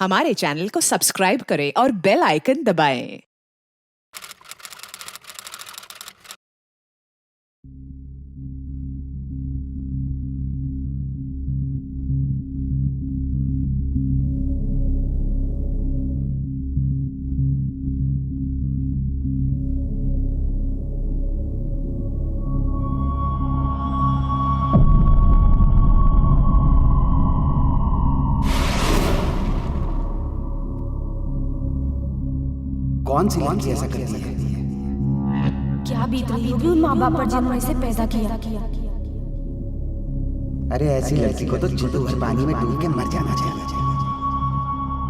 हमारे चैनल को सब्सक्राइब करें और बेल आइकन दबाएं। कौन सी लड़की ऐसा करती है? क्या बीत रही होगी उन माँ बाप पर जिन्होंने इसे पैदा किया। अरे ऐसी लड़की को तो छोटू भर पानी में डूब के मर जाना चाहिए।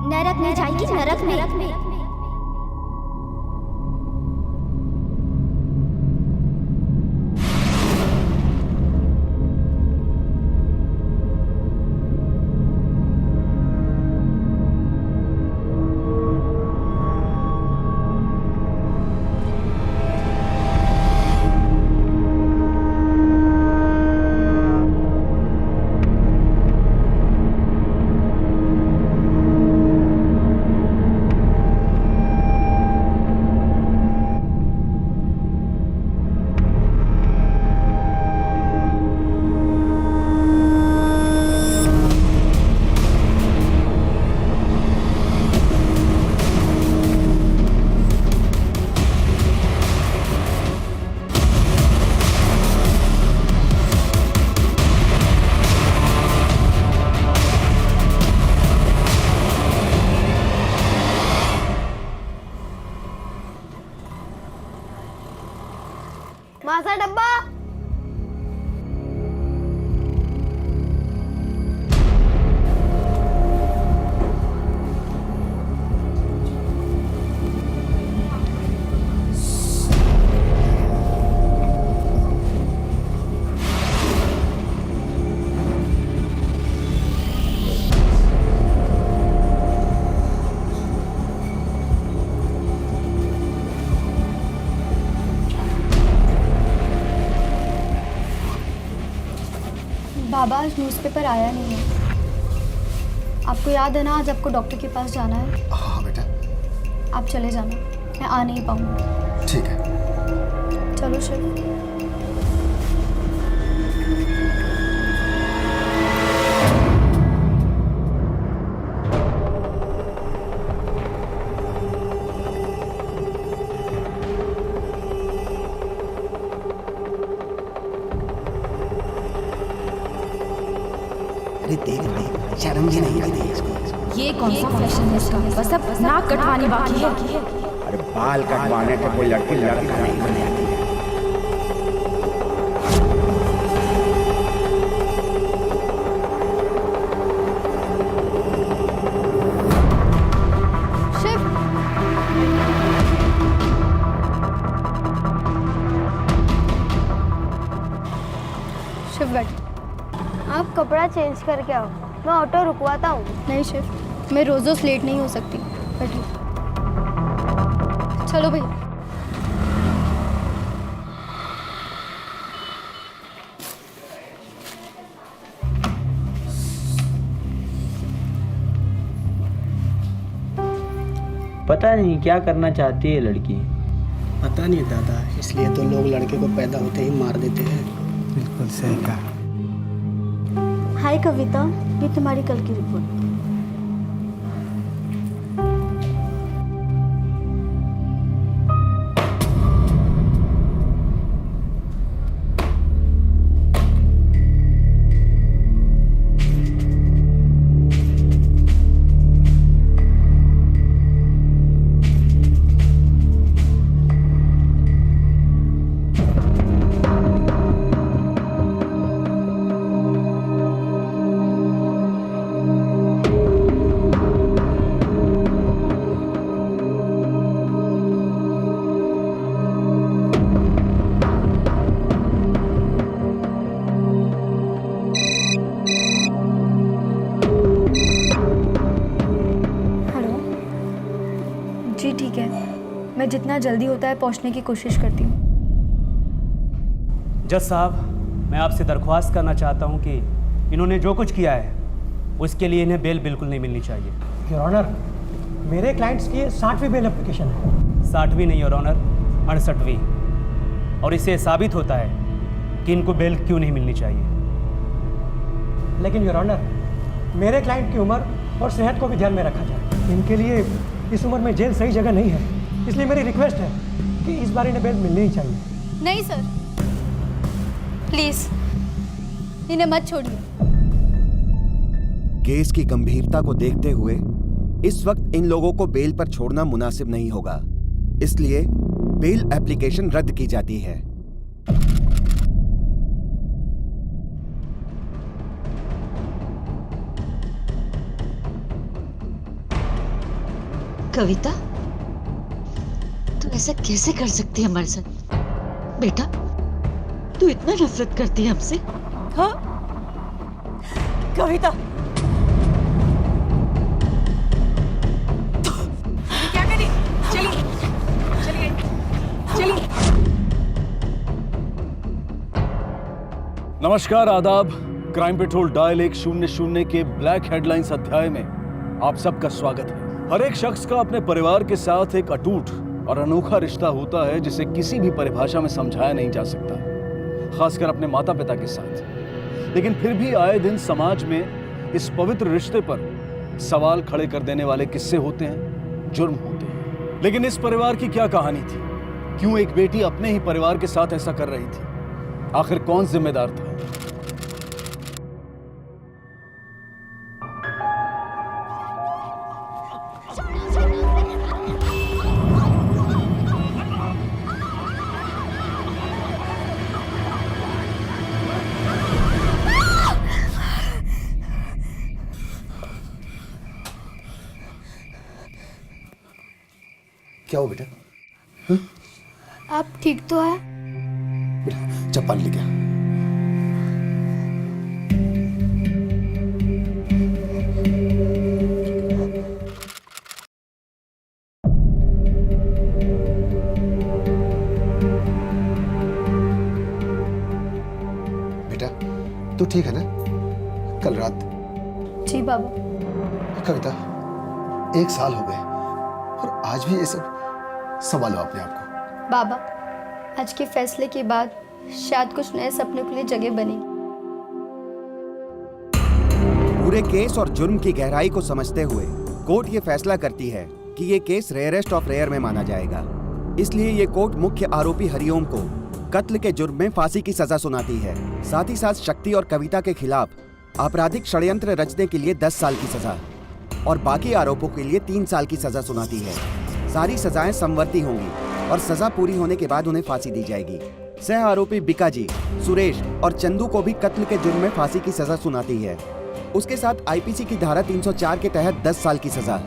नरक में जाएगी, नरक में। मासा डब्बा। बाबा आज न्यूज़पेपर आया नहीं है। आपको याद है ना आज आपको डॉक्टर के पास जाना है। हाँ बेटा, आप चले जाना, मैं आ नहीं पाऊंगी। ठीक है। चलो शिव। देख शर्म भी नहीं आती है इसको। ये कौन सा फैशन है इसका? बस अब नाक कटवानी बाकी है। अरे बाल कटवाने के कोई लड़की लड़का नहीं बन जाती है। शिव, शिव बैठ। आप कपड़ा चेंज करके आओ, मैं ऑटो रुकवाता हूँ। नहीं शिव, मैं रोज रोज लेट नहीं हो सकती। बैठिए। चलो भैया। पता नहीं क्या करना चाहती है लड़की। पता नहीं दादा, इसलिए तो लोग लड़के को पैदा होते ही मार देते हैं। बिल्कुल सही कहा। हाय कविता, ये तुम्हारी कल की रिपोर्ट। जी ठीक है, मैं जितना जल्दी होता है पहुंचने की कोशिश करती हूँ। जज साहब, मैं आपसे दरख्वास्त करना चाहता हूँ कि इन्होंने जो कुछ किया है उसके लिए इन्हें बेल बिल्कुल नहीं मिलनी चाहिए। योर ऑनर, मेरे क्लाइंट्स की 60वीं बेल एप्लीकेशन है। 60वीं नहीं योर ऑनर, 68वीं। और इससे साबित होता है कि इनको बेल क्यों नहीं मिलनी चाहिए। लेकिन योर ऑनर, मेरे क्लाइंट की उम्र और सेहत को भी ध्यान में रखा जाए। इनके लिए इस उम्र में जेल सही जगह नहीं है, इसलिए मेरी रिक्वेस्ट है कि इस बार इन्हें बेल मिलनी ही चाहिए। नहीं सर, प्लीज इन्हें मत छोड़िए। केस की गंभीरता को देखते हुए इस वक्त इन लोगों को बेल पर छोड़ना मुनासिब नहीं होगा, इसलिए बेल एप्लीकेशन रद्द की जाती है। कविता, तू ऐसा कैसे कर सकती है हमारे साथ? बेटा, तू इतना नफरत करती है हमसे? हाँ कविता, क्या करी? चलिए चलिए चलिए। नमस्कार, आदाब। क्राइम पेट्रोल डायल 100 के ब्लैक हेडलाइंस अध्याय में आप सबका स्वागत है। हर एक शख्स का अपने परिवार के साथ एक अटूट और अनोखा रिश्ता होता है जिसे किसी भी परिभाषा में समझाया नहीं जा सकता, खासकर अपने माता पिता के साथ। लेकिन फिर भी आए दिन समाज में इस पवित्र रिश्ते पर सवाल खड़े कर देने वाले किस्से होते हैं, जुर्म होते हैं। लेकिन इस परिवार की क्या कहानी थी? क्यों एक बेटी अपने ही परिवार के साथ ऐसा कर रही थी? आखिर कौन जिम्मेदार था? क्या हो बेटा? आप ठीक तो है? बेटा चप्पल ले गया। बेटा तू ठीक है ना? कल रात जी बाबा। कविता, 1 साल हो गए और आज भी ये सब संभालो अपने आप को। बाबा, आज के फैसले के बाद शायद कुछ नए सपनों के लिए जगह बनेगी। पूरे केस और जुर्म की गहराई को समझते हुए कोर्ट ये फैसला करती है कि ये केस रेयरेस्ट ऑफ रेयर में माना जाएगा। इसलिए ये कोर्ट मुख्य आरोपी हरिओम को कत्ल के जुर्म में फांसी की सजा सुनाती है। साथ ही साथ शक्ति और कविता के खिलाफ आपराधिक षड्यंत्र रचने के लिए 10 साल की सजा और बाकी आरोपों के लिए 3 साल की सजा सुनाती है। सारी सजाएं समवर्ती होंगी और सजा पूरी होने के बाद उन्हें फांसी दी जाएगी। सह आरोपी बिकाजी, सुरेश और चंदू को भी कत्ल के जुर्म में फांसी की सजा सुनाती है। उसके साथ आईपीसी की धारा 304 के तहत 10 साल की सजा,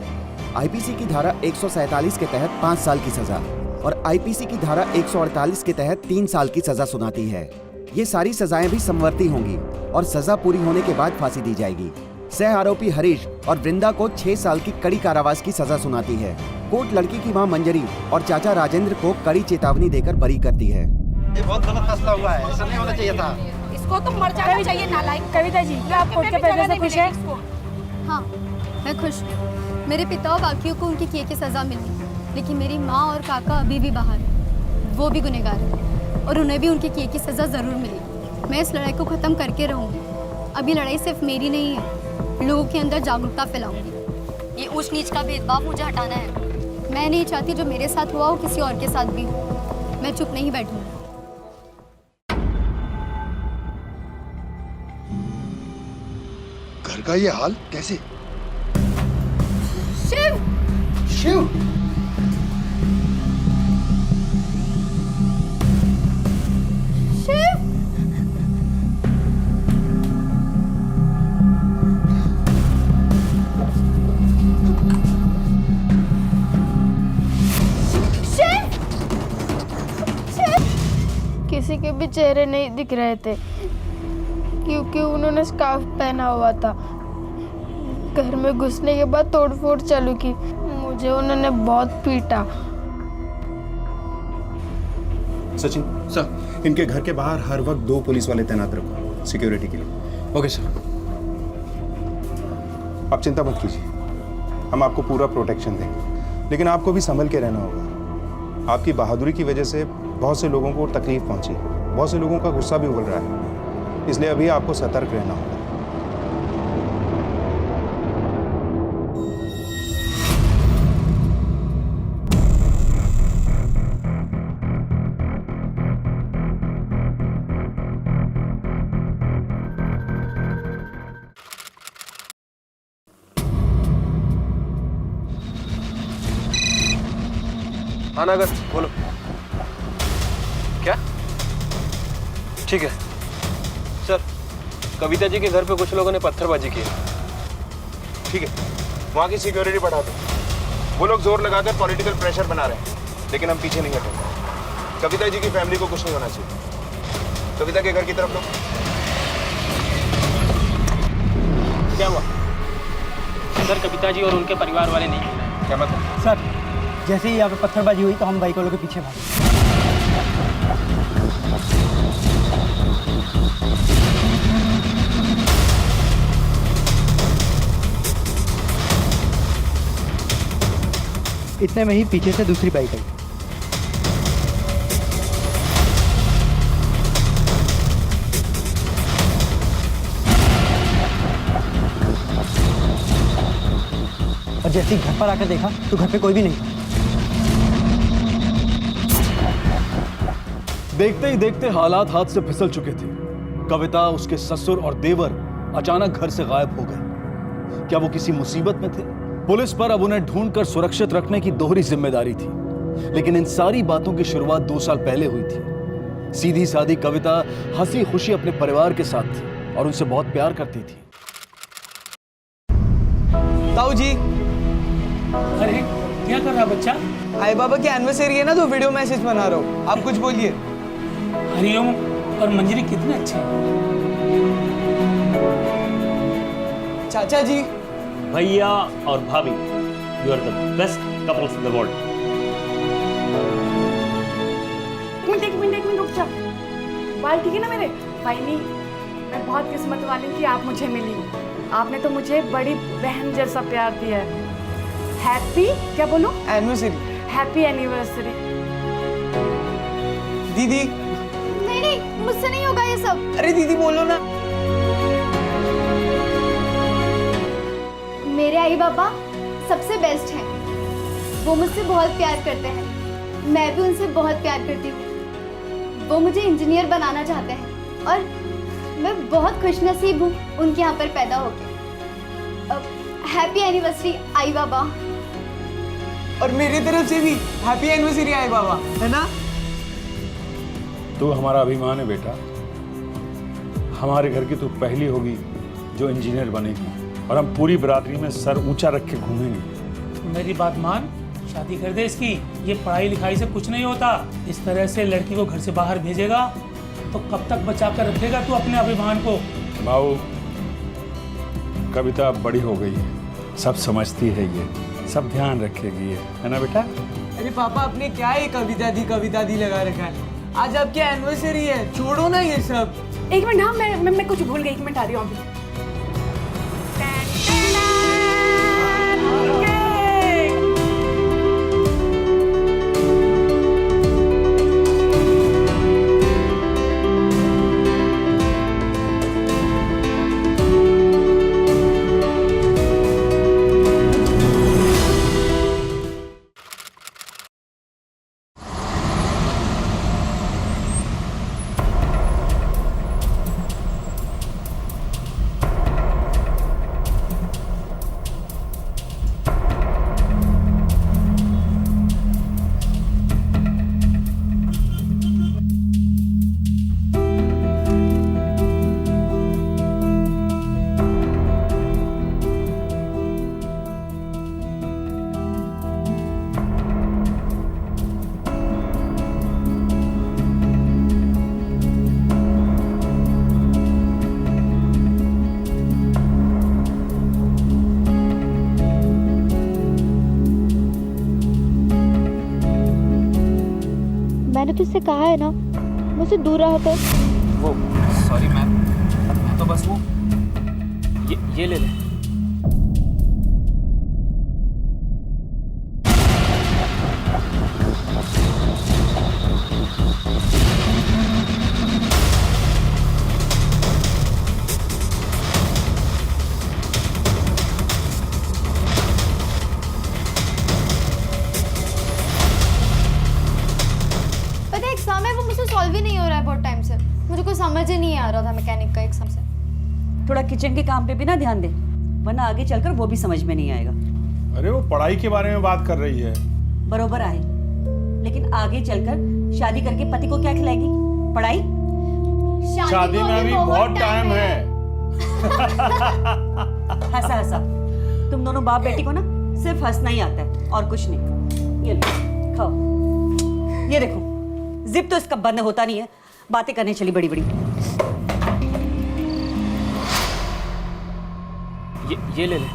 आईपीसी की धारा 147 के तहत 5 साल की सजा और आईपीसी की धारा 148 के तहत 3 साल की सजा सुनाती है। ये सारी सजाएं भी समवर्ती होंगी और सजा पूरी होने के बाद फांसी दी जाएगी। सह आरोपी हरीश और वृंदा को 6 साल की कड़ी कारावास की सजा सुनाती है। कोर्ट लड़की की मां मंजरी और चाचा राजेंद्र को कड़ी चेतावनी देकर बरी करती है। ये बहुत गलत फैसला हुआ है, ऐसा नहीं होना चाहिए था। इसको तो मर जाना चाहिए नालायक। कविता जी, क्या आप कोर्ट के फैसले से खुश हैं? हाँ, मैं खुश हूँ। मेरे पिता और बाकियों को उनकी किए की सजा मिली, लेकिन मेरी माँ और काका अभी भी बाहर हैं। वो भी गुनहगार हैं और उन्हें भी उनकी किए की सजा जरूर मिलेगी। मैं इस लड़ाई को खत्म करके रहूँगी। अब ये लड़ाई सिर्फ मेरी नहीं है, लोगों के अंदर जागरूकता फैलाऊंगी। ये ऊंच नीच का भेदभाव मुझे हटाना है। मैं नहीं चाहती जो मेरे साथ हुआ हो किसी और के साथ भी हो। मैं चुप नहीं बैठूंगी। घर का ये हाल कैसे? शिव! शिव! शिव! किसी के भी चेहरे नहीं दिख रहे थे क्योंकि उन्होंने स्कार्फ पहना हुआ था। घर में घुसने के बाद तोड़फोड़ चालू की। मुझे उन्होंने बहुत पीटा। सचिन सर, इनके घर के बाहर हर वक्त 2 पुलिस वाले तैनात रखो सिक्योरिटी के लिए। Okay sir. आप चिंता मत कीजिए, हम आपको पूरा प्रोटेक्शन देंगे, लेकिन आपको भी संभल के रहना होगा। आपकी बहादुरी की वजह से बहुत से लोगों को तकलीफ पहुंची, बहुत से लोगों का गुस्सा भी उबल रहा है, इसलिए अभी आपको सतर्क रहना होगा। हाँ नागर, बोलो। क्या? ठीक है सर, कविता जी के घर पे कुछ लोगों ने पत्थरबाजी की है। ठीक है, वहाँ की सिक्योरिटी बढ़ा दो। वो लोग जोर लगाकर पॉलिटिकल प्रेशर बना रहे हैं, लेकिन हम पीछे नहीं हटेंगे। कविता जी की फैमिली को कुछ नहीं होना चाहिए। कविता के घर की तरफ लो। क्या हुआ सर? कविता जी और उनके परिवार वाले नहीं? क्या मतलब? सर, जैसे ही यहाँ पे पत्थरबाजी हुई तो हम बाइक वालों के पीछे भागे। इतने में ही पीछे से दूसरी बाइक आई। और जैसे ही घर पर आकर देखा तो घर पे कोई भी नहीं था। देखते ही देखते हालात हाथ से फिसल चुके थे। कविता, उसके ससुर और देवर अचानक घर से गायब हो गए। क्या वो किसी मुसीबत में थे? पुलिस पर अब उन्हें ढूंढकर सुरक्षित रखने की दोहरी जिम्मेदारी थी। लेकिन इन सारी बातों की शुरुआत 2 साल पहले हुई थी। सीधी सादी कविता हंसी खुशी अपने परिवार के साथ थी और उनसे बहुत प्यार करती थी। ताऊ जी। अरे क्या कर रहा बच्चा? आई बाबा की एनिवर्सरी है ना, तो वीडियो मैसेज बना रहा हूँ। आप कुछ बोलिए। हरिओम और मंजरी कितने अच्छे हैं। चाचा जी। भैया और भाभी, you are the best couples in the world. एक मिनट रुक जा। बाल ठीक है ना मेरे? भाई नहीं, मैं बहुत किस्मत वाली थी, आप मुझे मिली। आपने तो मुझे बड़ी बहन जैसा प्यार दिया है। हैप्पी क्या बोलूं? एनिवर्सरी। Happy anniversary. दीदी। नहीं, मुझसे नहीं होगा ये सब। अरे दीदी बोलो ना। मेरे आई बाबा सबसे बेस्ट हैं। वो मुझसे बहुत प्यार करते हैं, मैं भी उनसे बहुत प्यार करती हूँ। वो मुझे इंजीनियर बनाना चाहते हैं और मैं बहुत खुशनसीब हूँ उनके यहाँ पर पैदा होके। हैप्पी एनिवर्सरी आई बाबा। और मेरी तरफ से भी हैप्पी एनिवर्सरी आई बाबा, है ना? तू हमारा अभिमान है बेटा। हमारे घर की तू पहली होगी जो इंजीनियर बनेगी, और हम पूरी बरादरी में सर ऊंचा रख के घूमेंगे। मेरी बात मान, शादी कर दे इसकी। ये पढ़ाई लिखाई से कुछ नहीं होता। इस तरह से लड़की को घर से बाहर भेजेगा तो कब तक बचा कर रखेगा तू अपने अभिमान को? माऊ, कविता बड़ी हो गई है, सब समझती है, ये सब ध्यान रखेगी, ये है ना बेटा? अरे पापा, आपने क्या ये कविता दी लगा रखा है? आज आपकी एनिवर्सरी है, छोड़ो ना ये सब। एक मिनट, हाँ मैं कुछ भूल गई। 1 मिनट आ रही हूँ अभी। मैंने तुझसे कहा है ना, मुझसे दूर रहा कर। वो सॉरी मैम, मैं तो बस वो ये ले ले। बहुत टाइम से, मुझे कोई समझ ही नहीं आ रहा था मैकेनिक का एकदम से। थोड़ा किचन के काम पे भी ना ध्यान दे, वरना आगे चलकर वो भी समझ में नहीं आएगा। अरे वो पढ़ाई के बारे में बात कर रही है। बरोबर आहे, लेकिन आगे चलकर शादी करके पति को क्या खिलाएगी? पढ़ाई? शादी में अभी बहुत टाइम है। हंसा हंसा, तुम दोनों बाप बेटी को ना सिर्फ हंसना ही आता है और कुछ नहीं। ये लो खाओ। ये देखो, जिप तो इसका बंद होता नहीं है, बातें करने चली बड़ी बड़ी। ये ले ले।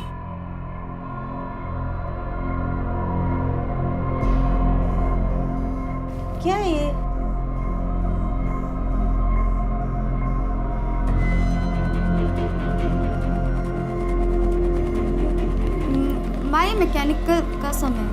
क्या है ये? माई मैकेनिक का समय।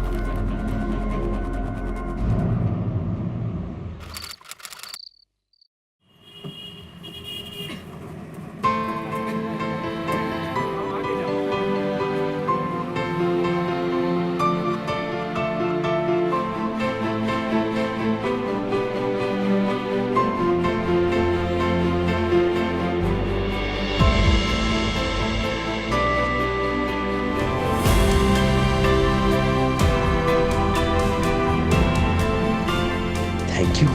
Thank you.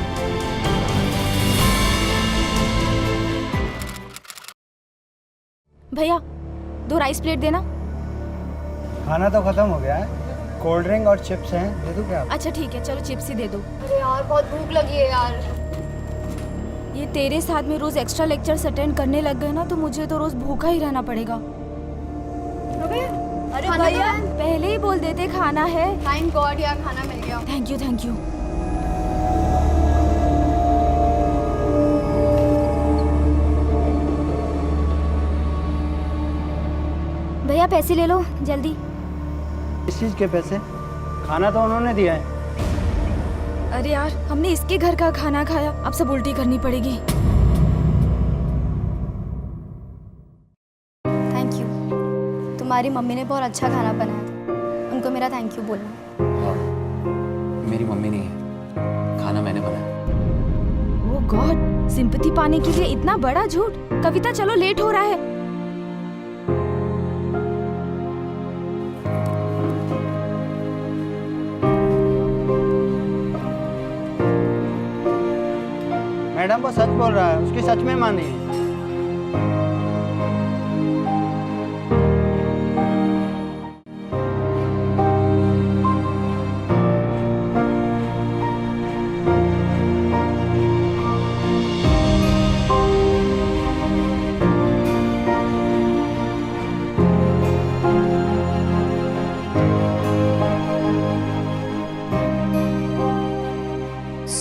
भैया 2 राइस प्लेट देना। खाना तो खत्म हो गया है, कोल्ड ड्रिंक और चिप्स हैं, दे दूं क्या? अच्छा ठीक है, चलो चिप्स ही दे दो। अरे यार बहुत भूख लगी है यार। ये तेरे साथ में रोज एक्स्ट्रा लेक्चर्स अटेंड करने लग गए ना, तो मुझे तो रोज भूखा ही रहना पड़ेगा। अरे भैया पहले ही बोल देते खाना है। थैंक गॉड यार खाना मिल गया। Thank you thank you. भैया पैसे ले लो जल्दी। इस चीज के पैसे? खाना तो उन्होंने दिया है। अरे यार हमने इसके घर का खाना खाया, अब सब उल्टी करनी पड़ेगी। थैंक यू, तुम्हारी मम्मी ने बहुत अच्छा खाना बनाया था, उनको मेरा थैंक यू बोलना। मेरी मम्मी नहीं है, खाना मैंने बनाया। ओह गॉड, सिंपैथी पाने के लिए इतना बड़ा झूठ। कविता चलो लेट हो रहा है। मैडम वो सच बोल रहा है, उसकी सच में मानिए।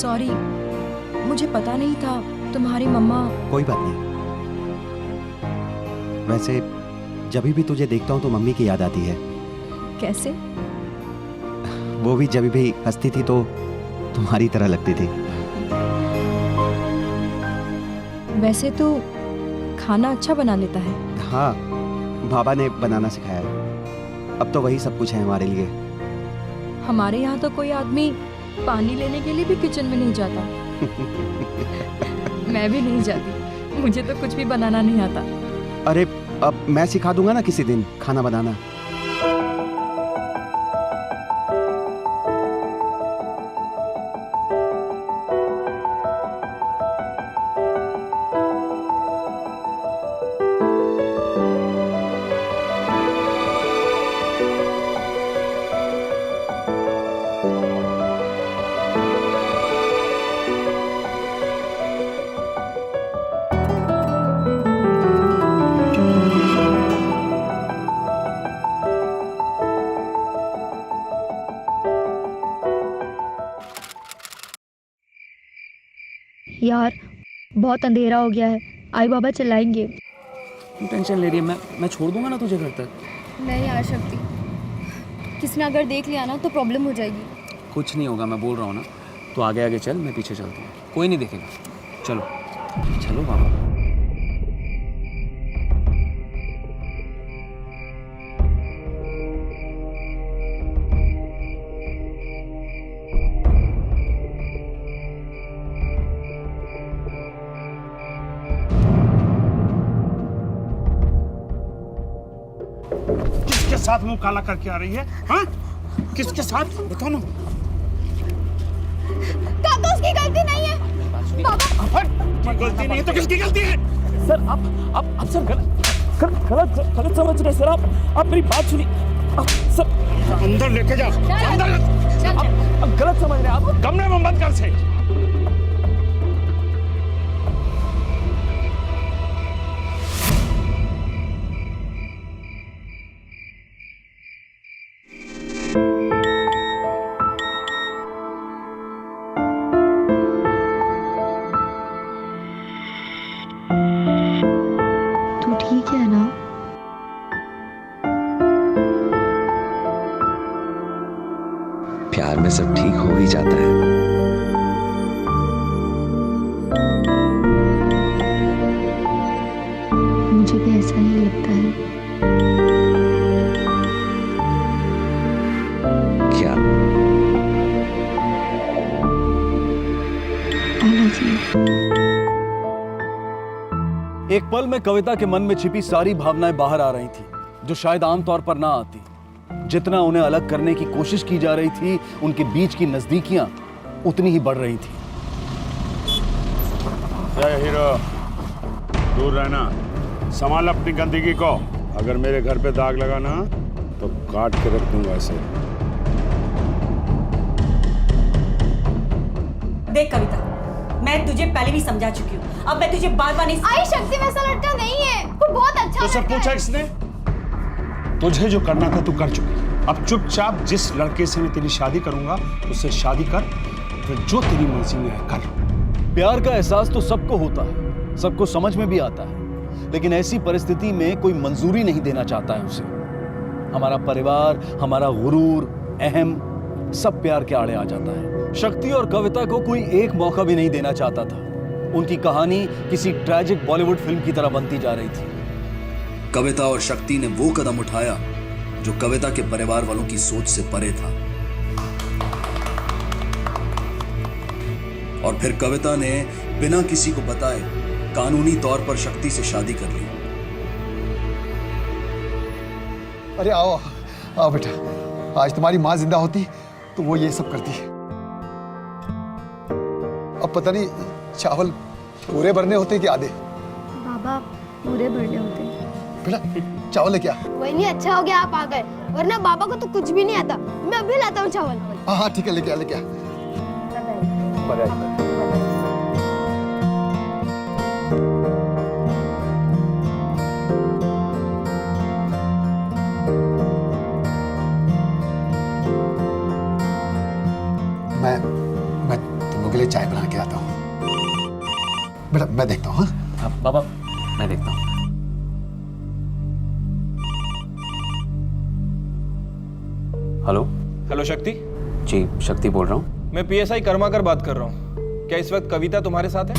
सॉरी, मुझे पता नहीं था तुम्हारी मम्मा। कोई बात नहीं। वैसे जब भी तुझे देखता हूँ तो मम्मी की याद आती है। कैसे? वो भी जब भी हंसती थी तो तुम्हारी तरह लगती थी। वैसे तो खाना अच्छा बना लेता है। हाँ, बाबा ने बनाना सिखाया है। अब तो वही सब कुछ है हमारे लिए। हमारे यहाँ तो कोई आदमी पानी लेने के लिए भी किचन में नहीं जाता। मैं भी नहीं जाती, मुझे तो कुछ भी बनाना नहीं आता। अरे अब मैं सिखा दूंगा ना किसी दिन खाना बनाना। यार बहुत अंधेरा हो गया है, आई बाबा चिल्लाएंगे। तू टेंशन ले रही है, मैं छोड़ दूंगा ना तुझे घर तक। नहीं आ सकती, किसने अगर देख लिया ना तो प्रॉब्लम हो जाएगी। कुछ नहीं होगा, मैं बोल रहा हूँ ना। तो आगे आगे चल, मैं पीछे चलती हूँ, कोई नहीं देखेगा। चलो चलो बाबा। साथ मुंह काला करके आ रही है? हाँ? किसके साथ? बताओ ना। काका उसकी गलती नहीं है। बाबा गलती नहीं है तो किसकी गलती है? सर आप सर गलत समझ रहे सर। आप मेरी बात सुनिए सर। अंदर लेके जा, अंदर। आप गलत समझ रहे हैं। आप कमरे में बंद कर से। तू ठीक है ना? प्यार में सब ठीक हो ही जाता है। मुझे भी ऐसा ही लगता है। क्या? आना चाहिए। एक पल में कविता के मन में छिपी सारी भावनाएं बाहर आ रही थी, जो शायद आमतौर पर ना आती। जितना उन्हें अलग करने की कोशिश की जा रही थी, उनके बीच की नजदीकियां उतनी ही बढ़ रही थी। जय हीरो, दूर रहना, संभाल अपनी गंदगी को। अगर मेरे घर पे दाग लगा ना तो काट के रख दूंगा इसे। देख कविता, मैं तुझे पहले भी समझा चुकी हूँ, अब मैं तुझे बार-बार नहीं। आई शक्ति वैसा लड़का नहीं है, वो बहुत अच्छा तुझसे लड़का पूछा है। इसने? तुझे जो करना था तू कर चुकी। अब चुपचाप जिस लड़के से मैं तेरी शादी करूंगा उससे शादी कर, फिर जो तेरी मर्जी में है कर। प्यार का एहसास तो सबको होता है, सबको समझ में भी आता है, लेकिन ऐसी परिस्थिति में कोई मंजूरी नहीं देना चाहता है उसे। हमारा परिवार, हमारा गुरूर, अहम, सब प्यार के आड़े आ जाता है। शक्ति और कविता को कोई एक मौका भी नहीं देना चाहता था। उनकी कहानी किसी ट्रैजिक बॉलीवुड फिल्म की तरह बनती जा रही थी। कविता और शक्ति ने वो कदम उठाया जो कविता के परिवार वालों की सोच से परे था, और फिर कविता ने बिना किसी को बताए कानूनी तौर पर शक्ति से शादी कर ली। अरे आओ आओ बेटा, आज तुम्हारी माँ जिंदा होती तो वो ये सब करती। अब पता नहीं चावल पूरे भरने होते कि आधे? बाबा पूरे भरने होते हैं। बेटा चावल लेके आ। वही नहीं, अच्छा हो गया आप आ गए, वरना बाबा को तो कुछ भी नहीं आता। मैं अभी लाता हूँ चावल। हाँ हाँ ठीक है, लेके आ लेके आ। मैं तुम लोगों के लिए चाय बना के आता हूँ। बेटा मैं देखता हूँ। हाँ बाबा मैं देखता हूँ। हेलो हेलो शक्ति। जी शक्ति बोल रहा हूँ। मैं पीएसआई कर्माकर बात कर रहा हूँ। क्या इस वक्त कविता तुम्हारे साथ है?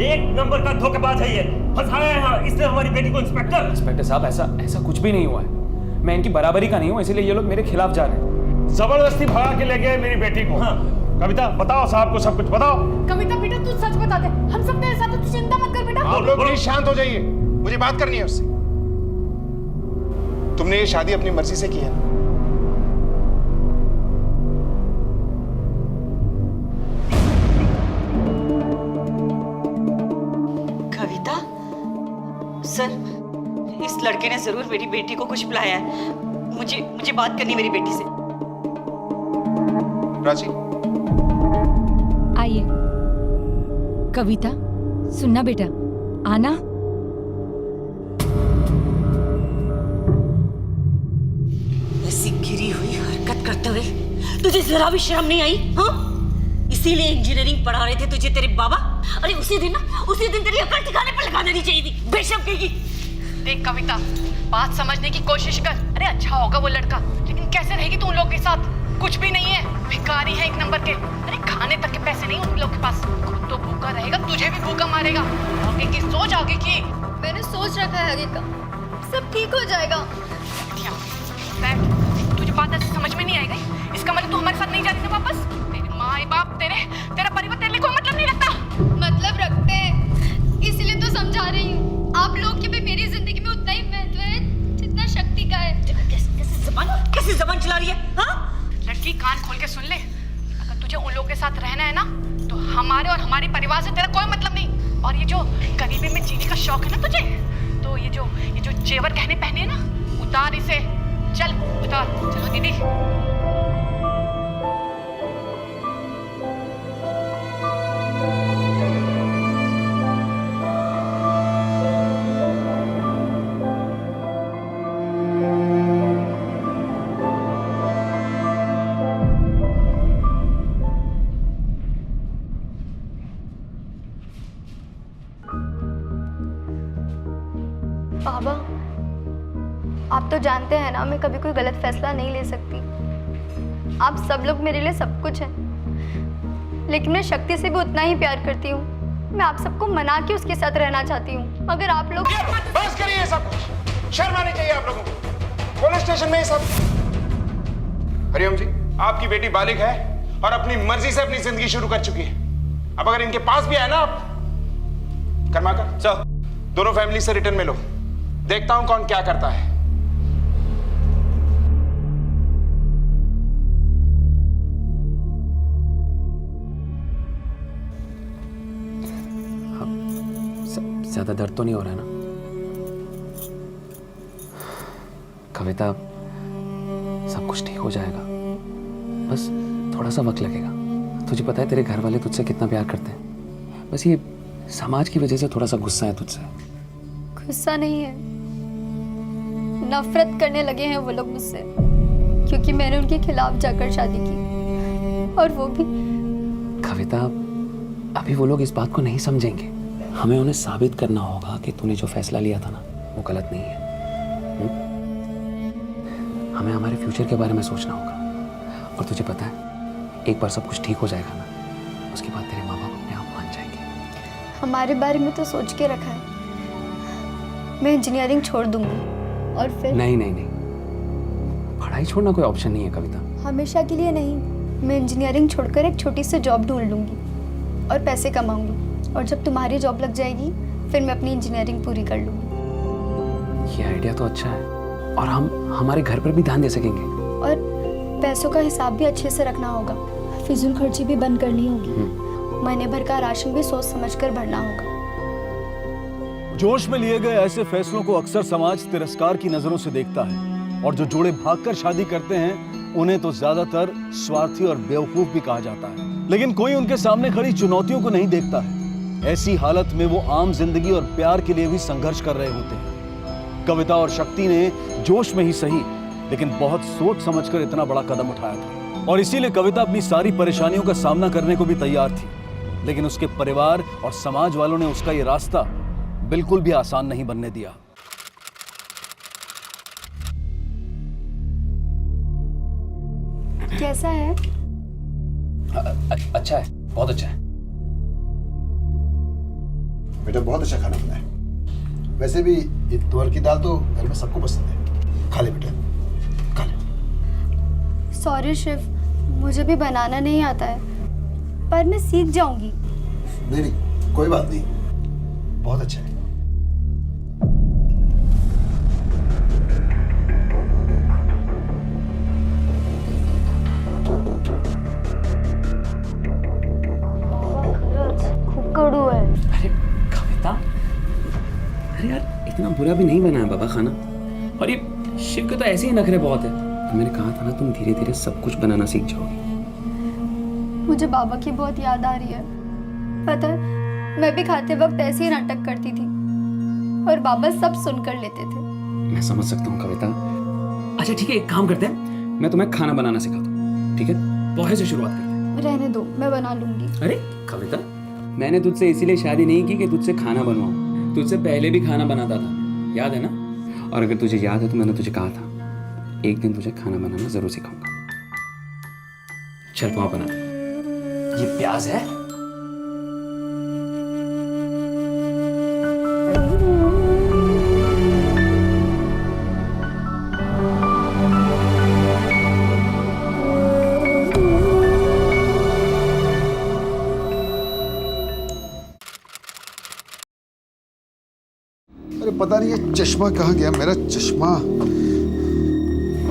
एक नंबर का धोखेबाज है ये, फंसाया है यहाँ इसने हमारी बेटी को। इंस्पेक्टर साहब ऐसा कुछ भी नहीं हुआ है। मैं इनकी बराबरी का नहीं हूँ, इसीलिए ये लोग मेरे खिलाफ जा रहे हैं। जबरदस्ती भगा के ले गए मेरी बेटी को। हाँ। कविता बताओ साहब को सब कुछ बताओ। कविता बेटा तू सच बता दे, हम सब तेरे साथ, तू चिंता मत कर बेटा। आप लोग प्लीज शांत हो जाइए, मुझे बात करनी है उससे। तुमने ये शादी अपनी मर्जी से की है ना? कविता सर, इस लड़के ने जरूर मेरी बेटी को कुछ पिलाया है। मुझे बात करनी मेरी बेटी से। प्राची आइए। कविता सुनना बेटा, आना। ऐसी गिरी हुई हरकत करते हुए तुझे जरा भी शर्म नहीं आई? हाँ, इसीलिए इंजीनियरिंग पढ़ा रहे थे तुझे तेरे बाबा। अरे उसी दिन तेरी अकल ठिकाने पर लगा देनी चाहिए थी, बेशर्म कहेगी। देख कविता, बात समझने की कोशिश कर। अरे अच्छा होगा वो लड़का, लेकिन कैसे रहेगी तू उन लोगों के साथ? कुछ भी नहीं है, भिखारी है एक नंबर के। अरे खाने तक के पैसे नहीं उन लोग के पास। खुद तो भूखा रहेगा, तुझे भी भूखा मारेगा। आगे की सोच, आगे की। मैंने सोच रखा है आगे का, सब ठीक हो जाएगा। बैठ, तुझे बात ऐसे समझ में नहीं आएगा? इसका मतलब तू हमारे साथ नहीं जा रही ना वापस? तेरे माँ बाप तेरा परिवार तेरे लिए कोई मतलब नहीं रखता। मतलब रखते हैं, इसलिए समझा रही हूँ। आप लोग के भी मेरी जिंदगी में उतना ही महत्व है जितना शक्ति का है। कैसी जबान चला रही है? हाँ? लड़की, कान खोल के सुन ले। अगर तुझे उन लोगों के साथ रहना है ना, तो हमारे और हमारे परिवार से तेरा कोई मतलब नहीं। और ये जो गरीबी में जीने का शौक है ना तुझे, तो ये जो जेवर गहने पहने हैं ना, उतार इसे। चल उतार। चलो दीदी। बाबा, आप तो जानते हैं ना मैं कभी कोई गलत फैसला नहीं ले सकती। आप सब लोग मेरे लिए सब कुछ हैं, लेकिन मैं शक्ति से भी उतना ही प्यार करती हूँ। मैं आप सबको मना के उसके साथ रहना चाहती हूँ। मगर आप लोग बस करिए सब कुछ, शर्म आनी चाहिए आप लोगों को। पुलिस स्टेशन में ही सब। हरिओम जी, आपकी बेटी बालिग है और अपनी मर्जी से अपनी जिंदगी शुरू कर चुकी है। अब अगर इनके पास भी आए ना आप, कर्माकर सर, दोनों फैमिली से रिटर्न में लो। देखता हूं कौन क्या करता है। ज्यादा दर्द तो नहीं हो रहा ना कविता? सब कुछ ठीक हो जाएगा, बस थोड़ा सा वक्त लगेगा। तुझे पता है तेरे घर वाले तुझसे कितना प्यार करते हैं। बस ये समाज की वजह से थोड़ा सा गुस्सा है तुझसे। गुस्सा नहीं है, नफरत करने लगे हैं वो लोग मुझसे, क्योंकि मैंने उनके खिलाफ जाकर शादी की। और वो भी कविता, अभी वो लोग इस बात को नहीं समझेंगे। हमें उन्हें साबित करना होगा कि तूने जो फैसला लिया था ना, वो गलत नहीं है। हमें हमारे फ्यूचर के बारे में सोचना होगा। और तुझे पता है, एक बार सब कुछ ठीक हो जाएगा ना, उसके बाद तेरे माँ बाप अपने आप मान जाएंगे। हमारे बारे में तो सोच के रखा है। मैं इंजीनियरिंग छोड़ दूंगी और फिर नहीं नहीं नहीं, पढ़ाई छोड़ना कोई ऑप्शन नहीं है कविता। हमेशा के लिए नहीं। मैं इंजीनियरिंग छोड़कर एक छोटी सी जॉब ढूंढ लूंगी और पैसे कमाऊंगी। और जब तुम्हारी जॉब लग जाएगी, फिर मैं अपनी इंजीनियरिंग पूरी कर लूंगी। ये आइडिया तो अच्छा है, और हम हमारे घर पर भी ध्यान दे सकेंगे। और पैसों का हिसाब भी अच्छे से रखना होगा। फिजूल खर्ची भी बंद करनी होगी। महीने भर का राशन भी सोच समझकर भरना होगा। जोश में लिए गए ऐसे फैसलों को अक्सर समाज तिरस्कार की नजरों से देखता है, और जो जोड़े भागकर शादी करते हैं उन्हें तो ज्यादातर स्वार्थी और बेवकूफ भी कहा जाता है। लेकिन कोई उनके सामने खड़ी चुनौतियों को नहीं देखता है। ऐसी हालत में वो आम जिंदगी और प्यार के लिए भी संघर्ष कर रहे होते हैं। कविता और शक्ति ने जोश में ही सही, लेकिन बहुत सोच समझकर इतना बड़ा कदम उठाया था। और इसीलिए कविता अपनी सारी परेशानियों का सामना करने को भी तैयार थी। लेकिन उसके परिवार और समाज वालों ने उसका ये रास्ता बिल्कुल भी आसान नहीं बनने दिया। कैसा है? अच्छा है, बहुत अच्छा है। बेटा बहुत अच्छा खाना बना है। वैसे भी ये तुअर की दाल तो घर में सबको पसंद है। खा ले बेटा, खा ले। सॉरी शेफ, मुझे भी बनाना नहीं आता है, पर मैं सीख जाऊंगी। नहीं नहीं, कोई बात नहीं, बहुत अच्छा है। कडू है। अरे कविता, अरे यार इतना बुरा भी नहीं बना है बाबा खाना। और ये शिव के तो ऐसे ही नखरे बहुत है। तो मैंने कहा था ना, तुम धीरे धीरे सब कुछ बनाना सीख जाओगी। मुझे बाबा की बहुत याद आ रही है। पता है, मैं भी खाते वक्त ऐसे ही नाटक करती थी और बाबा सब सुनकर लेते थे। मैं समझ सकता हूँ कविता। अच्छा ठीक है, एक काम करते हैं, मैं तुम्हें खाना बनाना सिखाता हूँ, ठीक है? पोहे से शुरुआत करते हैं। रहने दो, मैं बना लूंगी। अरे कविता, मैंने तुझसे इसीलिए शादी नहीं की कि तुझसे खाना बनवाऊं। तुझसे पहले भी खाना बनाता था, याद है ना? और अगर तुझे याद है तो मैंने तुझे कहा था एक दिन तुझे खाना बनाना जरूर सिखाऊंगा। चल पाव बना। ये प्याज है, अरे पता नहीं ये चश्मा कहाँ गया, मेरा चश्मा।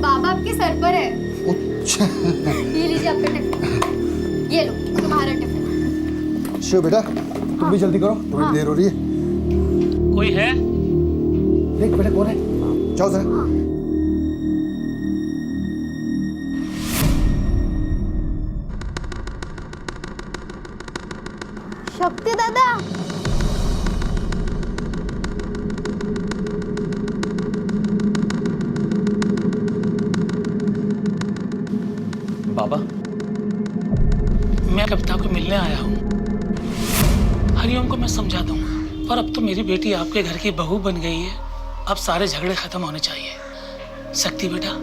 बाबा आपके सर पर है। ये लीजिए आपका टिफिन। ये लो तुम्हारा टिफिन। शिव बेटा तुम भी जल्दी करो, थोड़ी देर हो रही है। कोई है? देख बेटा कौन है, जाओ जरा। शक्ति दादा। बाबा, मैं कविता को मिलने आया हूँ। हरिओम को मैं समझा दूंगा, पर अब तो मेरी बेटी आपके घर की बहू बन गई है। अब सारे झगड़े खत्म होने चाहिए। शक्ति बेटा,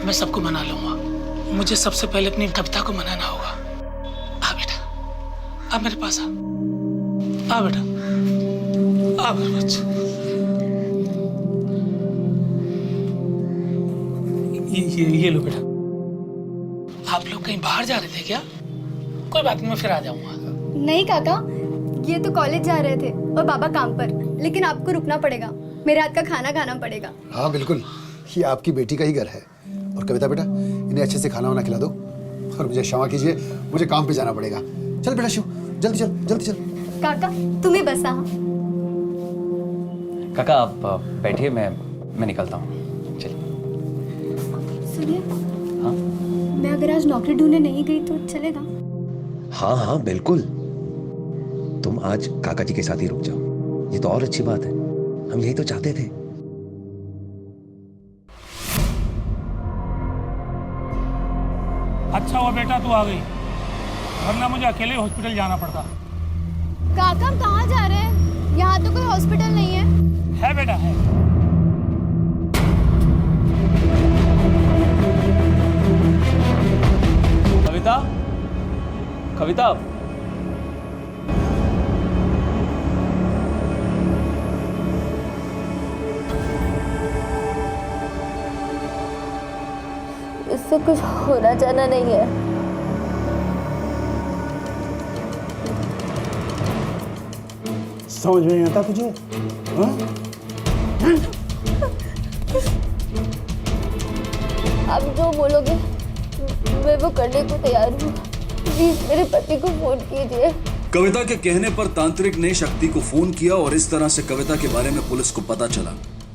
मैं सबको मना लूंगा। मुझे सबसे पहले अपनी कविता को मनाना होगा। आ बेटा, आ मेरे पास आ। आ बेटा, आ मेरे बच्चे। ये लो बेटा। आप लोग कहीं बाहर जा रहे थे क्या? कोई बात नहीं, मैं फिर आ जाऊंगा। नहीं काका, ये तो कॉलेज जा रहे थे और बाबा काम पर, लेकिन आपको रुकना पड़ेगा। मेरे हाथ का खाना खाना पड़ेगा। हाँ बिल्कुल, ये आपकी बेटी का ही घर है। और कविता बेटा, इन्हें अच्छे से खाना वाना खिला दो और मुझे क्षमा कीजिए, मुझे काम पे जाना पड़ेगा। चल बेटा शिव, जल्दी चल, जल्दी चल। काका तुम्हें बसा। काका आप बैठिए, मैं निकलता हूँ। चलिए। सुनिए, हाँ? मैं अगर आज नौकरी ढूंढने नहीं गई तो चलेगा? हाँ हाँ बिल्कुल, तुम आज काका जी के साथ ही रुक जाओ, ये तो और अच्छी बात है। हम यही तो चाहते थे। अच्छा हुआ बेटा तू आ गई, वरना मुझे अकेले हॉस्पिटल जाना पड़ता। काका हम कहाँ जा रहे हैं? यहाँ तो कोई हॉस्पिटल नहीं है। है बेटा है। कविता, कविता, इससे कुछ होना जाना नहीं है। समझ में नहीं आता तुझे? हाँ? आप जो बोलोगे मैं वो करने को तैयार हूँ। प्लीज मेरे पति को फोन कीजिए। कविता के कहने पर तांत्रिक ने शक्ति को फोन किया और इस तरह से कविता के बारे में पुलिस को पता चला।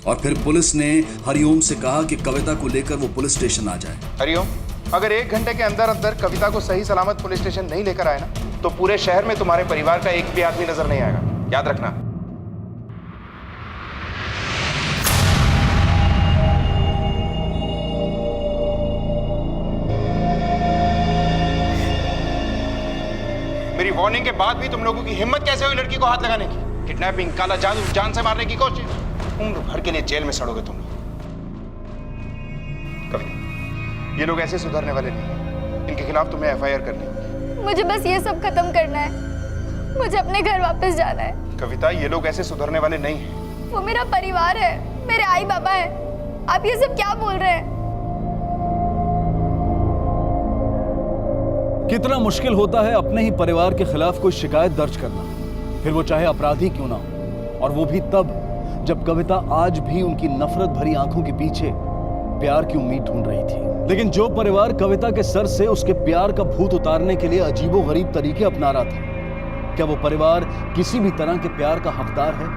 और फिर पुलिस ने हरिओम से कहा कि कविता को लेकर वो पुलिस स्टेशन आ जाए। हरिओम, अगर 1 घंटे के अंदर अंदर कविता को सही सलामत पुलिस स्टेशन नहीं लेकर आए ना, तो पूरे शहर में तुम्हारे परिवार का एक भी आदमी नजर नहीं आएगा, याद रखना। मेरी वार्निंग के बाद भी तुम लोगों की हिम्मत कैसे हुई लड़की को हाथ लगाने की? किडनैपिंग, काला जादू, जान से मारने की कोशिश। उम्र भर के लिए जेल में सड़ोगे तुम लोग। कविता, ये लोग ऐसे सुधरने वाले नहीं, इनके खिलाफ तुम्हें FIR करनी है। मुझे बस ये सब खत्म करना है। मुझे अपने घर वापस जाना है। कविता, ये लोग ऐसे सुधरने वाले नहीं हैं। वो मेरा परिवार है, मेरे आई बाबा है। आप ये सब क्या बोल रहे हैं? कितना मुश्किल होता है अपने ही परिवार के खिलाफ कोई शिकायत दर्ज करना, फिर वो चाहे अपराधी क्यों ना हो, और वो भी तब जब कविता आज भी उनकी नफरत भरी आंखों के पीछे प्यार की उम्मीद ढूंढ रही थी। लेकिन जो परिवार कविता के सर से उसके प्यार का भूत उतारने के लिए अजीबोगरीब तरीके अपना रहा था, क्या वो परिवार किसी भी तरह के प्यार का हकदार है?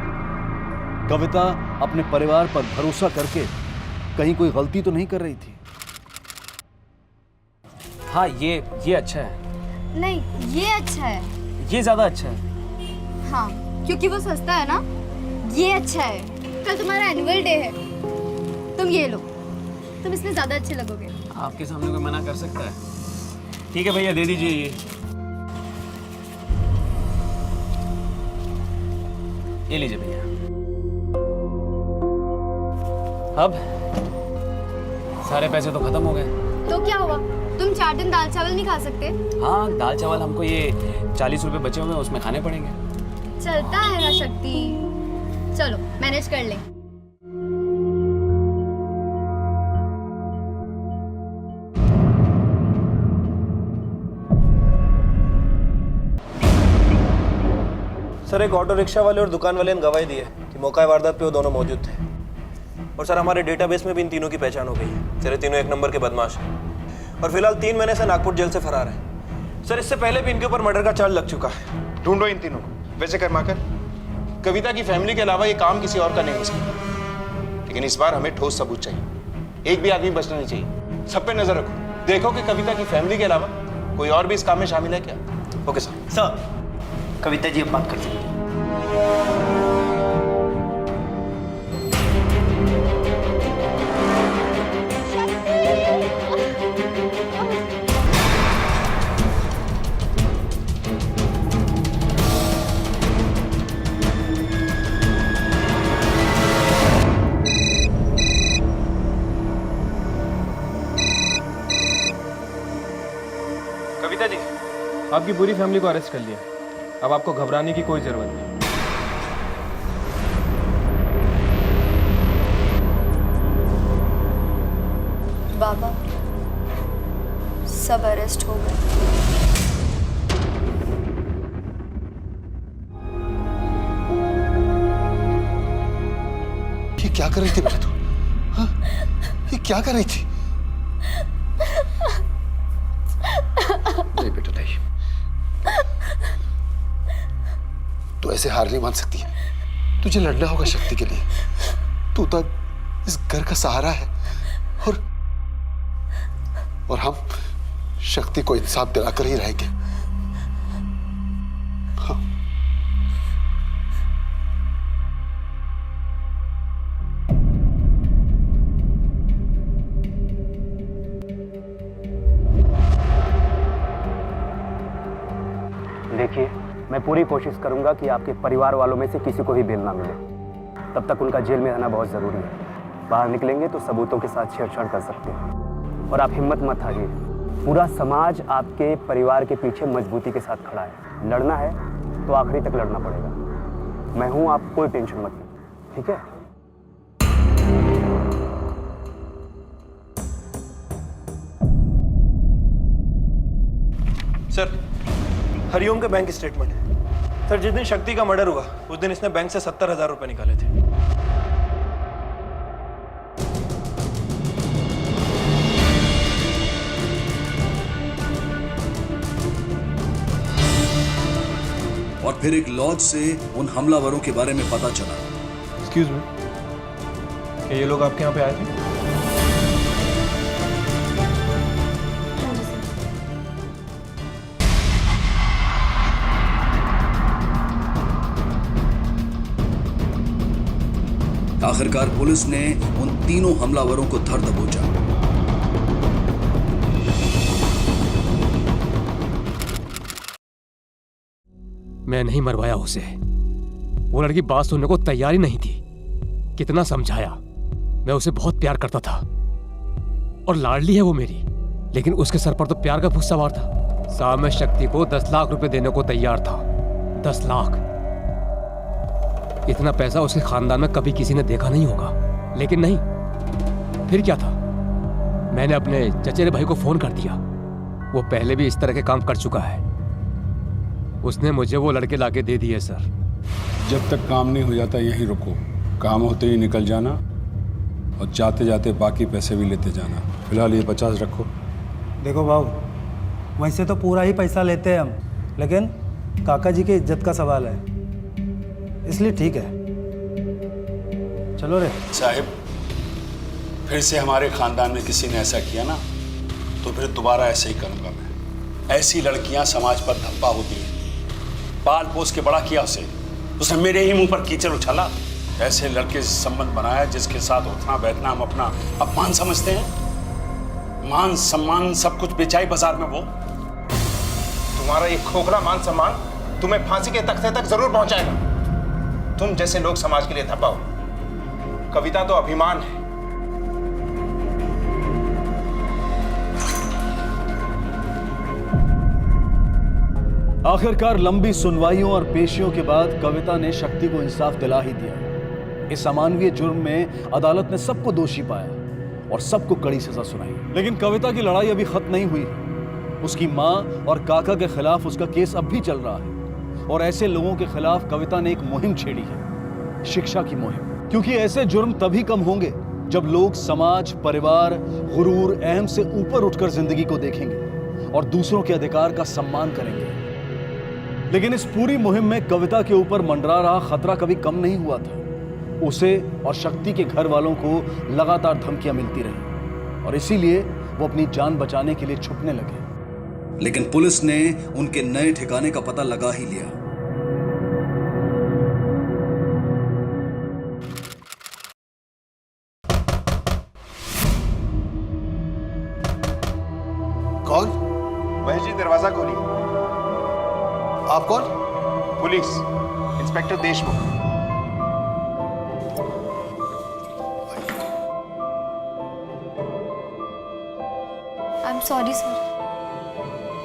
कविता अपने परिवार पर भरोसा करके कहीं कोई गलती तो नहीं कर रही थी? हाँ, ये अच्छा है। नहीं, ये अच्छा है। ये ज्यादा अच्छा है। हाँ, क्योंकि वो सस्ता है ना। ये अच्छा है। कल तुम्हारा एनुअल डे है, तुम ये लो, तुम इसमें ज्यादा अच्छे लगोगे। आपके सामने कोई मना कर सकता है? ठीक है भैया, दे दीजिए ये लीजिए भैया। अब सारे पैसे तो खत्म हो गए। तो क्या हुआ, तुम 4 दिन दाल चावल नहीं खा सकते? हाँ, दाल चावल हमको ये 40 रुपए बचे हुए उसमें खाने पड़ेंगे। चलता है ना शक्ति, चलो मैनेज कर ले। सर, एक ऑटो रिक्शा वाले और दुकान वाले ने गवाही दी है कि मौका वारदात पे वो दोनों मौजूद थे। और सर हमारे डेटाबेस में भी इन तीनों की पहचान हो गई है। सर ये तीनों एक नंबर के बदमाश हैं और फिलहाल 3 महीने से नागपुर जेल से फरार है। सर इससे पहले भी इनके ऊपर मर्डर का चार्ज लग चुका है। ढूंढो इन तीनों को। वैसे कर्माकर, कविता की फैमिली के अलावा ये काम किसी और का नहीं हो सकता, लेकिन इस बार हमें ठोस सबूत चाहिए। एक भी आदमी बचना नहीं चाहिए। सब पे नजर रखो, देखो कि कविता की फैमिली के अलावा कोई और भी इस काम में शामिल है क्या। Okay sir. Sir Kavita ji अब बात कर सकते हैं। कविता जी, आपकी पूरी फैमिली को अरेस्ट कर लिया। अब आपको घबराने की कोई जरूरत नहीं। बाबा सब अरेस्ट हो गए। ये क्या कर रही थी बेटा तू? हाँ? ये क्या कर रही थी? नहीं बेटा नहीं, तू ऐसे हार नहीं मान सकती है। तुझे लड़ना होगा शक्ति के लिए। तू तो इस घर का सहारा है और हम शक्ति को इंसाफ दिलाकर ही रहेंगे। हाँ। देखिए, मैं पूरी कोशिश करूंगा कि आपके परिवार वालों में से किसी को भी बेल ना मिले। तब तक उनका जेल में रहना बहुत ज़रूरी है। बाहर निकलेंगे तो सबूतों के साथ छेड़छाड़ कर सकते हैं। और आप हिम्मत मत हारिए। पूरा समाज आपके परिवार के पीछे मजबूती के साथ खड़ा है। लड़ना है तो आखिरी तक लड़ना पड़ेगा। मैं हूं, आप कोई टेंशन मत लीजिए, ठीक है? सर हरिओम का बैंक स्टेटमेंट है। सर जिस दिन शक्ति का मर्डर हुआ उस दिन इसने बैंक से 70,000 रुपए निकाले थे। और फिर एक लॉज से उन हमलावरों के बारे में पता चला। एक्सक्यूज मी, क्या ये लोग आपके यहाँ पे आए थे? आखिरकार पुलिस ने उन तीनों हमलावरों को धर दबोचा। मैं नहीं मरवाया उसे। वो लड़की बात सुनने को तैयार ही नहीं थी। कितना समझाया, मैं उसे बहुत प्यार करता था और लाडली है वो मेरी, लेकिन उसके सर पर तो प्यार का भूत सवार था। साहब मैं शक्ति को 10 लाख रुपए देने को तैयार था। 10 लाख। इतना पैसा उसके खानदान में कभी किसी ने देखा नहीं होगा, लेकिन नहीं। फिर क्या था, मैंने अपने चचेरे भाई को फोन कर दिया। वो पहले भी इस तरह के काम कर चुका है। उसने मुझे वो लड़के लाके दे दिए सर। जब तक काम नहीं हो जाता यहीं रुको। काम होते ही निकल जाना और जाते जाते बाकी पैसे भी लेते जाना। फिलहाल ये 50 रखो। देखो बाबू, वैसे तो पूरा ही पैसा लेते हैं हम, लेकिन काका जी की इज्जत का सवाल है, इसलिए ठीक है। चलो रे साहिब, फिर से हमारे खानदान में किसी ने ऐसा किया ना तो फिर दोबारा ऐसे ही करूंगा मैं। ऐसी लड़कियां समाज पर धब्बा होती हैं। पाल पोस के बड़ा किया उसने मेरे ही मुंह पर कीचड़ उछाला। ऐसे लड़के से संबंध बनाया जिसके साथ उठना बैठना हम अपना अपमान समझते हैं। मान सम्मान सब कुछ बेचाई बाजार में। वो तुम्हारा ये खोखला मान सम्मान तुम्हें फांसी के तख्ते तक जरूर पहुंचाएगा। तुम जैसे लोग समाज के लिए धब्बा हो। कविता तो अभिमान है। आखिरकार लंबी सुनवाइयों और पेशियों के बाद कविता ने शक्ति को इंसाफ दिला ही दिया। इस अमानवीय जुर्म में अदालत ने सबको दोषी पाया और सबको कड़ी सजा सुनाई। लेकिन कविता की लड़ाई अभी खत्म नहीं हुई। उसकी मां और काका के खिलाफ उसका केस अब भी चल रहा है और ऐसे लोगों के खिलाफ कविता ने एक मुहिम छेड़ी है। शिक्षा की मुहिम, क्योंकि ऐसे जुर्म तभी कम होंगे जब लोग समाज, परिवार, गुरूर, अहम से ऊपर उठकर जिंदगी को देखेंगे और दूसरों के अधिकार का सम्मान करेंगे। लेकिन इस पूरी मुहिम में कविता के ऊपर मंडरा रहा खतरा कभी कम नहीं हुआ था। उसे और शक्ति के घर वालों को लगातार धमकियां मिलती रही और इसीलिए वो अपनी जान बचाने के लिए छुपने लगे। लेकिन पुलिस ने उनके नए ठिकाने का पता लगा ही लिया। कौन? महेश जी, दरवाजा खोलिए। आप कौन? Police inspector Deshmukh. I am sorry sir,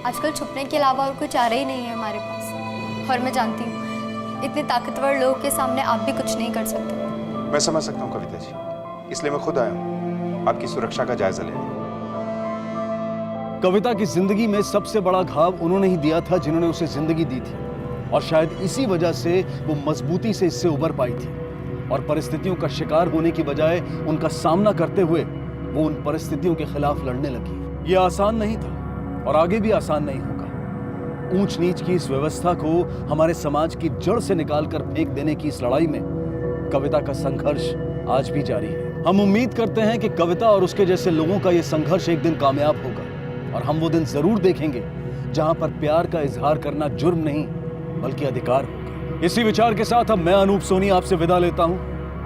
आजकल छुपने के अलावा और कुछ आ रहा ही नहीं है हमारे पास। और मैं जानती हूँ इतने ताकतवर लोगों के सामने आप भी कुछ नहीं कर सकते। मैं समझ सकता हूँ कविता जी, इसलिए मैं खुद आया हूँ आपकी सुरक्षा का जायजा लेने। कविता की जिंदगी में सबसे बड़ा घाव उन्होंने ही दिया था जिन्होंने उसे जिंदगी दी थी, और शायद इसी वजह से वो मजबूती से इससे उबर पाई थी और परिस्थितियों का शिकार होने की बजाय उनका सामना करते हुए वो उन परिस्थितियों के खिलाफ लड़ने लगी। ये आसान नहीं था और आगे भी आसान नहीं होगा। ऊंच नीच की इस व्यवस्था को हमारे समाज की जड़ से निकालकर फेंक देने की इस लड़ाई में कविता का संघर्ष आज भी जारी है। हम उम्मीद करते हैं कि कविता और उसके जैसे लोगों का यह संघर्ष एक दिन कामयाब होगा और हम वो दिन जरूर देखेंगे जहां पर प्यार का इजहार करना जुर्म नहीं बल्कि अधिकार होगा। इसी विचार के साथ अब मैं अनूप सोनी आपसे विदा लेता हूं।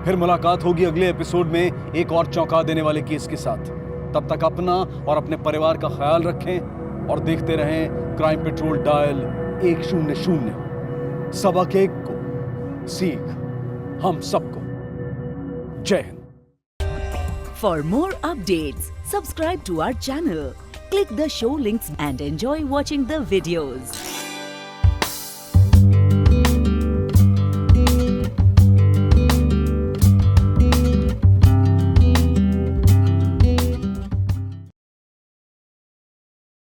फिर मुलाकात होगी अगले एपिसोड में एक और चौंका देने वाले केस के साथ। तब तक अपना और अपने परिवार का ख्याल रखें और देखते रहें क्राइम पेट्रोल डायल 100। सबक एक को सीख हम सबको। जय Hind. For more updates, subscribe to our channel, click the show links and enjoy watching the videos.